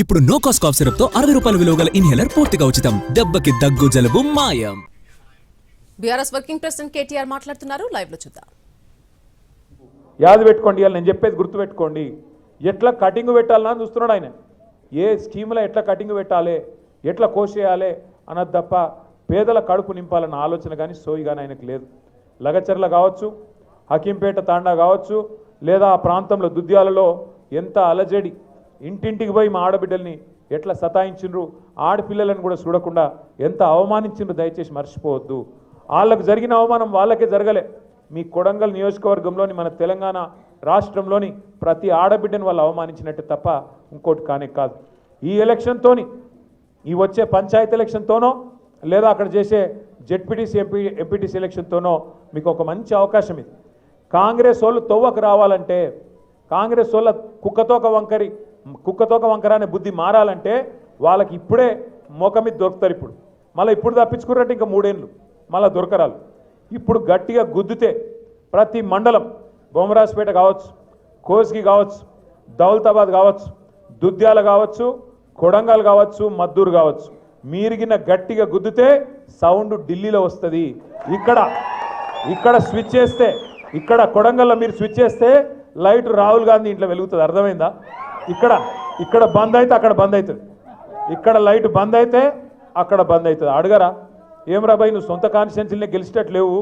ఇప్పుడు no cost cough syrup తో 60 రూపాయల విలువ గల ఇన్హేలర్ పూర్తిగా ఉచితం. దెబ్బకి దగ్గు జలుబు మాయం. బీఆర్ఎస్ వర్కింగ్ ప్రెసిడెంట్ కేటీఆర్ మాట్లాడుతున్నారు. లైవ్ లో చూద్దాం. యాద పెట్టుకోండి, నేను చెప్పేది గుర్తు పెట్టుకోండి. ఎట్లా కటింగ్ పెట్టాలని చూస్తున్నాడు ఆయన. ఏ స్కీములో ఎట్లా కటింగ్ పెట్టాలి, ఎట్లా కోసేయాలి అన్నది తప్ప పేదల కడుపు నింపాలన్న ఆలోచన కానీ సోయి కానీ ఆయనకు లేదు. లగచర్ల కావచ్చు, హకీంపేట తాండా కావచ్చు, లేదా ఆ ప్రాంతంలో దుద్యాలలో ఎంత అలజడి, ఇంటింటికి పోయి మా ఆడబిడ్డల్ని ఎట్లా సతాయించిండ్రు, ఆడపిల్లలను కూడా చూడకుండా ఎంత అవమానించిండ్రు దయచేసి మర్చిపోవద్దు. వాళ్ళకు జరిగిన అవమానం వాళ్ళకే జరగలే. మీ కొడంగల్ నియోజకవర్గంలోని మన తెలంగాణ రాష్ట్రంలోని ప్రతి ఆడబిడ్డను వాళ్ళు అవమానించినట్టే తప్ప ఇంకోటి కానే కాదు. ఈ ఎలక్షన్తోని, ఈ వచ్చే పంచాయతీ ఎలక్షన్తోనో లేదా అక్కడ చేసే జెడ్పీటీసీ ఎంపీటీసీ ఎలక్షన్తోనో మీకు ఒక మంచి అవకాశం ఇది. కాంగ్రెస్ వాళ్ళు తొవ్వకు రావాలంటే, కాంగ్రెస్ వాళ్ళ కుక్కతోక వంకర అనే బుద్ధి మారాలంటే వాళ్ళకి ఇప్పుడే మోక మీద దొరుకుతారు. ఇప్పుడు తప్పించుకున్నట్టు ఇంకా 3 ఏళ్ళు మళ్ళీ దొరకరాలు. ఇప్పుడు గట్టిగా గుద్దితే ప్రతి మండలం, బొమ్మరాజపేట కావచ్చు, కోస్గి కావచ్చు, దౌలతాబాద్ కావచ్చు, దుద్యాల కావచ్చు, కొడంగల్ కావచ్చు, మద్దూరు కావచ్చు, మీరిగిన గట్టిగా గుద్దితే సౌండ్ ఢిల్లీలో వస్తుంది. ఇక్కడ స్విచ్ చేస్తే, ఇక్కడ కొడంగల్లో మీరు స్విచ్ చేస్తే లైట్ రాహుల్ గాంధీ ఇంట్లో వెలుగుతుంది. అర్థమైందా? ఇక్కడ బంద్ అయితే అక్కడ బంద్ అవుతుంది, ఇక్కడ లైట్ బంద్ అయితే అక్కడ బంద్ అవుతుంది. అడగరా ఏం రాబాయి, నువ్వు సొంత కాన్స్టిట్యున్సీలనే గెలిచేటట్లేవు,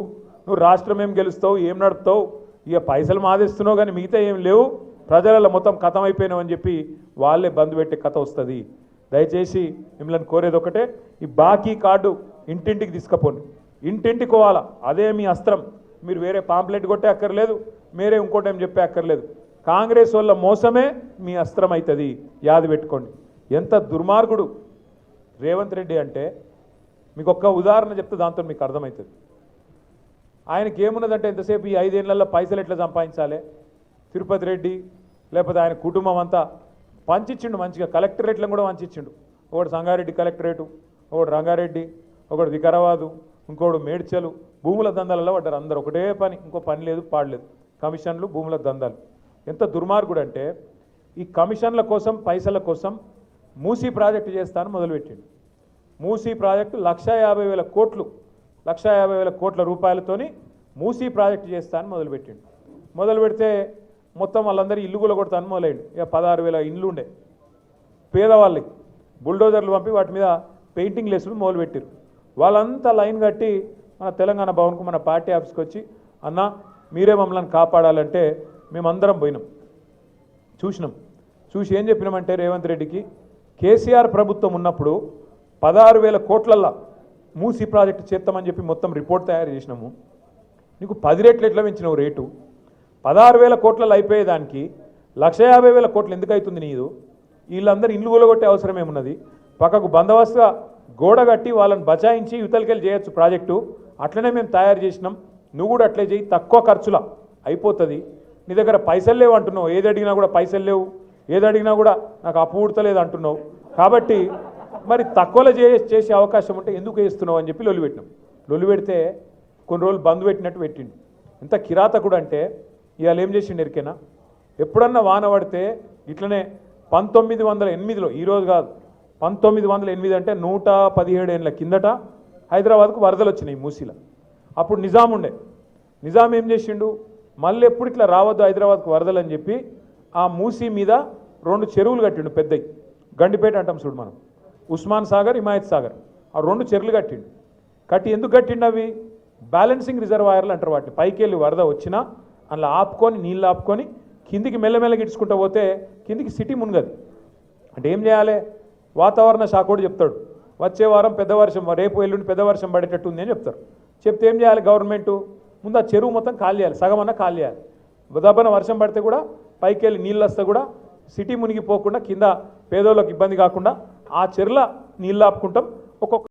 నువ్వు రాష్ట్రం ఏం గెలుస్తావు, ఏం నడుపుతావు, ఇక పైసలు మాదేస్తున్నావు కానీ మిగతా ఏం లేవు, ప్రజలలో మొత్తం కథం అయిపోయినావు అని చెప్పి వాళ్ళే బంద్ పెట్టే కథ వస్తుంది. దయచేసి మిమ్మల్ని కోరేది ఒకటే, ఈ బాకీ కార్డు ఇంటింటికి తీసుకుపోండి, ఇంటింటికి పోవాలా. అదే మీ అస్త్రం. మీరు వేరే పాంప్లెట్ కొట్టే అక్కర్లేదు, వేరే ఇంకోటి ఏం చెప్పే అక్కర్లేదు. కాంగ్రెస్ వల్ల మోసమే మీ అస్త్రం అవుతుంది. యాద పెట్టుకోండి. ఎంత దుర్మార్గుడు రేవంత్ రెడ్డి అంటే మీకు ఒక్క ఉదాహరణ చెప్తే దాంతో మీకు అర్థమవుతుంది. ఆయనకి ఏమున్నదంటే ఎంతసేపు ఈ 5 ఏళ్లలో పైసలు ఎట్లా సంపాదించాలి, తిరుపతి రెడ్డి లేకపోతే ఆయన కుటుంబం అంతా పంచిచ్చిండు మంచిగా. కలెక్టరేట్లను కూడా పంచిచ్చిండు. ఒకటి సంగారెడ్డి కలెక్టరేటు, ఒకటి రంగారెడ్డి, ఒకటి వికారాబాదు, ఇంకోటి మేడ్చలు. భూముల దందాలలో పడ్డారు అందరు. ఒకటే పని, ఇంకో పని లేదు పాడలేదు, కమిషన్లు, భూముల దందాలు. ఎంత దుర్మార్గుడు అంటే ఈ కమిషన్ల కోసం, పైసల కోసం మూసీ ప్రాజెక్టు చేస్తాను మొదలుపెట్టిండు. మూసీ ప్రాజెక్టు 1,50,000 కోట్లు, 1,50,000 కోట్ల రూపాయలతోని మూసీ ప్రాజెక్టు చేస్తాను మొదలుపెట్టిండు. మొదలు పెడితే మొత్తం వాళ్ళందరూ ఇల్లు కూడా కొడతాను మొదలైండు. ఇక 16,000 ఇండ్లు ఉండే పేదవాళ్ళకి బుల్డోజర్లు పంపి వాటి మీద పెయింటింగ్ లేసులు మొదలుపెట్టారు. వాళ్ళంతా లైన్ కట్టి మన తెలంగాణ భవన్కు, మన పార్టీ ఆఫీస్కి వచ్చి, అన్న మీరే మమ్మల్ని కాపాడాలంటే మేమందరం పోయినాం, చూసి ఏం చెప్పినామంటే రేవంత్ రెడ్డికి, కేసీఆర్ ప్రభుత్వం ఉన్నప్పుడు 16,000 కోట్లల్లో మూసీ ప్రాజెక్టు చేస్తామని చెప్పి మొత్తం రిపోర్ట్ తయారు చేసినాము. నీకు 10 రెట్లు ఎట్లా పెంచినావు రేటు? 16,000 కోట్లలో అయిపోయేదానికి 1,50,000 కోట్లు ఎందుకు అవుతుంది నీదు? వీళ్ళందరూ ఇల్లు కూలగొట్టే అవసరం ఏమున్నది? పక్కకు బందోబస్తుగా గోడ కట్టి వాళ్ళని బచాయించి యువతలకెళ్ళి చేయొచ్చు ప్రాజెక్టు. అట్లనే మేము తయారు చేసినాం, నువ్వు కూడా అట్లే చేయి, తక్కువ ఖర్చులా అయిపోతుంది. నీ దగ్గర పైసలు లేవు అంటున్నావు, ఏది అడిగినా కూడా పైసలు లేవు, ఏది అడిగినా కూడా నాకు అప్పు పుడతలేదు అంటున్నావు. కాబట్టి మరి తక్కువలో చేసే అవకాశం ఉంటే ఎందుకు వేస్తున్నావు అని చెప్పి లొల్లి పెట్టినాం. లొల్లి పెడితే కొన్ని రోజులు బంద్ పెట్టినట్టు పెట్టిండు. ఎంత కిరాతకుడు అంటే ఇవాళ ఏం చేసిండు ఎరికేనా? ఎప్పుడన్నా వాన పడితే ఇట్లనే 1908లో, ఈరోజు కాదు, 1908 అంటే 117 ఏళ్ళ కిందట హైదరాబాద్కు వరదలు వచ్చినాయి మూసీలో. అప్పుడు నిజాం ఉండే. నిజాం ఏం చేసిండు, మళ్ళీ ఎప్పుడు ఇట్లా రావద్దు హైదరాబాద్కు వరదలు అని చెప్పి ఆ మూసీ మీద 2 చెరువులు కట్టిండు పెద్దవి. గండిపేట అంటాం చూడు మనం, ఉస్మాన్ సాగర్, హిమాయత్ సాగర్, ఆ 2 చెరువులు కట్టిండు. ఎందుకు కట్టిండు? అవి బ్యాలెన్సింగ్ రిజర్వాయర్లు అంటారు వాటిని. పైకి వెళ్ళి వరద వచ్చినా అందులో ఆపుకొని, నీళ్ళు ఆపుకొని కిందికి మెల్లమెల్లగా ఇడ్చుకుంటూ పోతే కిందికి సిటీ మునగదు. అంటే ఏం చేయాలి? వాతావరణ శాఖ కూడా చెప్తాడు, వచ్చే వారం పెద్ద వర్షం, రేపు ఎల్లుండి పెద్ద వర్షం పడేటట్టు ఉంది అని చెప్తారు. చెప్తే ఏం చేయాలి గవర్నమెంటు? ముందు ఆ చెరువు మొత్తం ఖాళీ చేయాలి, సగమన్నా ఖాళీ చేయాలి. దబ్బన వర్షం పడితే కూడా పైకి వెళ్ళి నీళ్ళు వస్తే కూడా సిటీ మునిగిపోకుండా, కింద పేదోళ్ళకి ఇబ్బంది కాకుండా ఆ చెరువుల నీళ్ళు ఆపుకుంటాం. ఒక్కొక్క